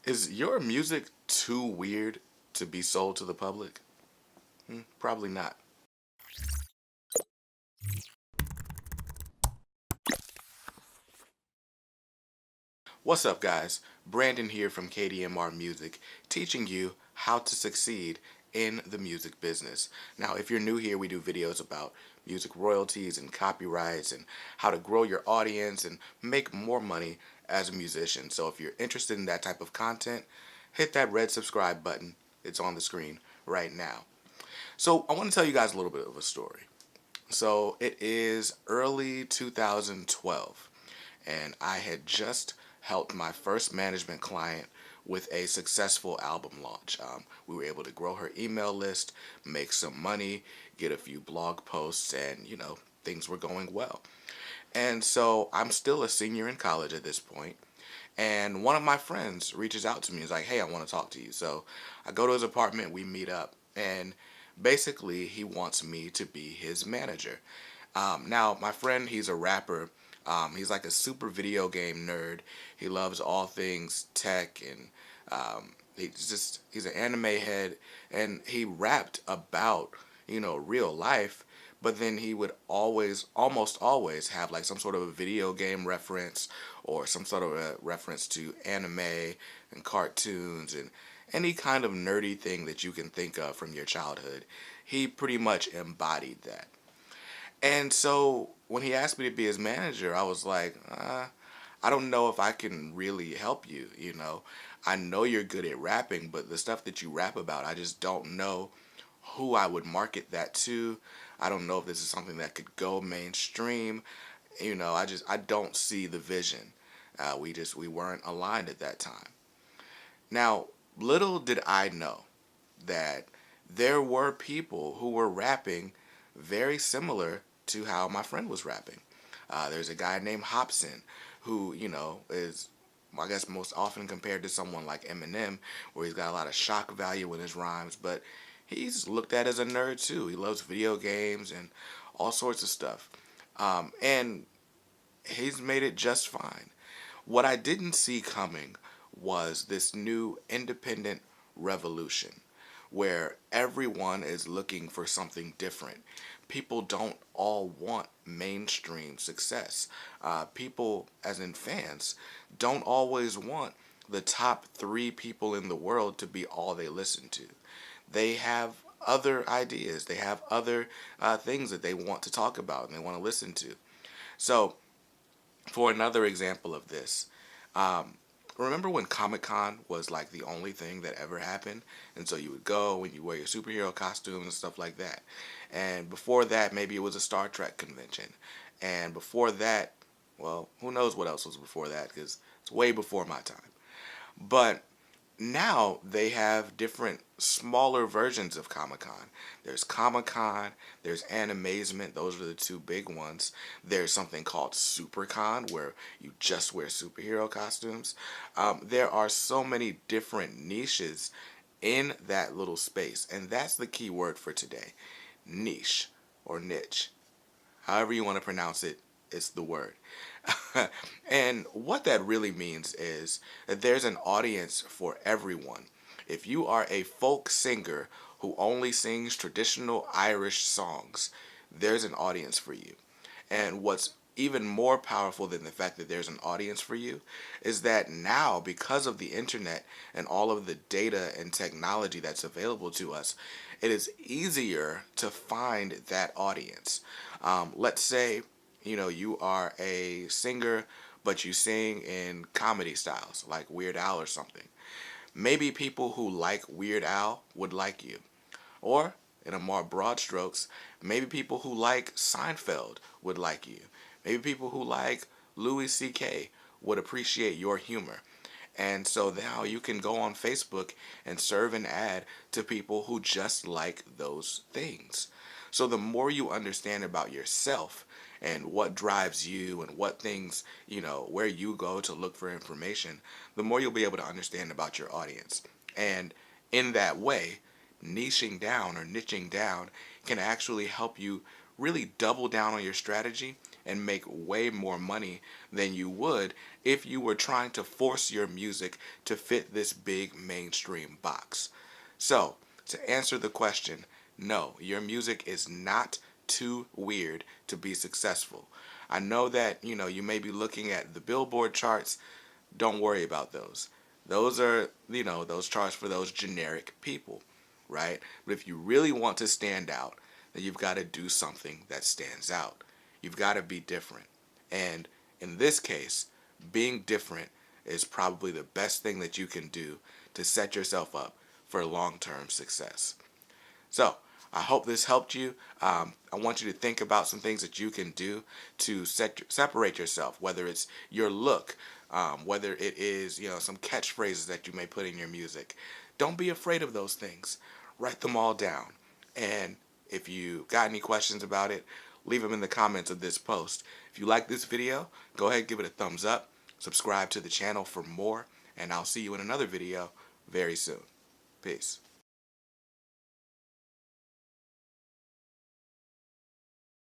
Is your music too weird to be sold to the public? Probably not. What's up, guys? Brandon here from KDMR Music, teaching you how to succeed in the music business. Now, if you're new here, we do videos about music royalties and copyrights and how to grow your audience and make more money as a musician. So if you're interested in that type of content, hit that red subscribe button. It's on the screen right now. So I want to tell you guys a little bit of a story. So it is early 2012, and I had just helped my first management client with a successful album launch. We were able to grow her email list, make some money, get a few blog posts, and things were going well. And so I'm still a senior in college at this point, and one of my friends reaches out to me. He's like, "Hey, I want to talk to you." So I go to his apartment, we meet up, and basically he wants me to be his manager. Now, my friend, he's a rapper. He's like a super video game nerd. He loves all things tech, and he's an anime head, and he rapped about real life. But then he would almost always have like some sort of a video game reference or some sort of a reference to anime and cartoons and any kind of nerdy thing that you can think of from your childhood. He pretty much embodied that. And so when he asked me to be his manager, I was like, I don't know if I can really help you. I know you're good at rapping, but the stuff that you rap about, I just don't know who I would market that to. I don't know if this is something that could go mainstream. I don't see the vision. We weren't aligned at that time. Now, little did I know that there were people who were rapping very similar to how my friend was rapping. There's a guy named Hobson who, is, I guess, most often compared to someone like Eminem, where he's got a lot of shock value in his rhymes, but he's looked at as a nerd too. He loves video games and all sorts of stuff. And he's made it just fine. What I didn't see coming was this new independent revolution where everyone is looking for something different. People don't all want mainstream success. People, as in fans, don't always want the top three people in the world to be all they listen to. They have other ideas. They have other things that they want to talk about and they want to listen to. So, for another example of this, um, remember when Comic Con was like the only thing that ever happened? And so you would go and you wear your superhero costumes and stuff like that. And before that, maybe it was a Star Trek convention. And before that, well, who knows what else was before that because it's way before my time. But now they have different smaller versions of Comic Con. There's Comic Con, there's Animazement, those are the two big ones. There's something called SuperCon where you just wear superhero costumes. There are so many different niches in that little space, and that's the key word for today: niche or niche. However you want to pronounce it, it's the word. And what that really means is that there's an audience for everyone. If you are a folk singer who only sings traditional Irish songs, there's an audience for you. And what's even more powerful than the fact that there's an audience for you is that now, because of the internet and all of the data and technology that's available to us, it is easier to find that audience. Let's say, you are a singer, but you sing in comedy styles like Weird Al or something. Maybe people who like Weird Al would like you. Or, in a more broad strokes, maybe people who like Seinfeld would like you. Maybe people who like Louis C.K. would appreciate your humor. And so now you can go on Facebook and serve an ad to people who just like those things. So the more you understand about yourself and what drives you and what things, where you go to look for information, the more you'll be able to understand about your audience. And in that way, niching down or niching down can actually help you really double down on your strategy and make way more money than you would if you were trying to force your music to fit this big mainstream box. So, to answer the question, no, your music is not too weird to be successful. I know that, you may be looking at the Billboard charts. Don't worry about those. Those are, those charts for those generic people, right? But if you really want to stand out, then you've got to do something that stands out. You've got to be different. And in this case, being different is probably the best thing that you can do to set yourself up for long-term success. So, I hope this helped you. I want you to think about some things that you can do to separate yourself, whether it's your look, whether it is, some catchphrases that you may put in your music. Don't be afraid of those things. Write them all down. And if you got any questions about it, leave them in the comments of this post. If you like this video, go ahead and give it a thumbs up. Subscribe to the channel for more, and I'll see you in another video very soon. Peace.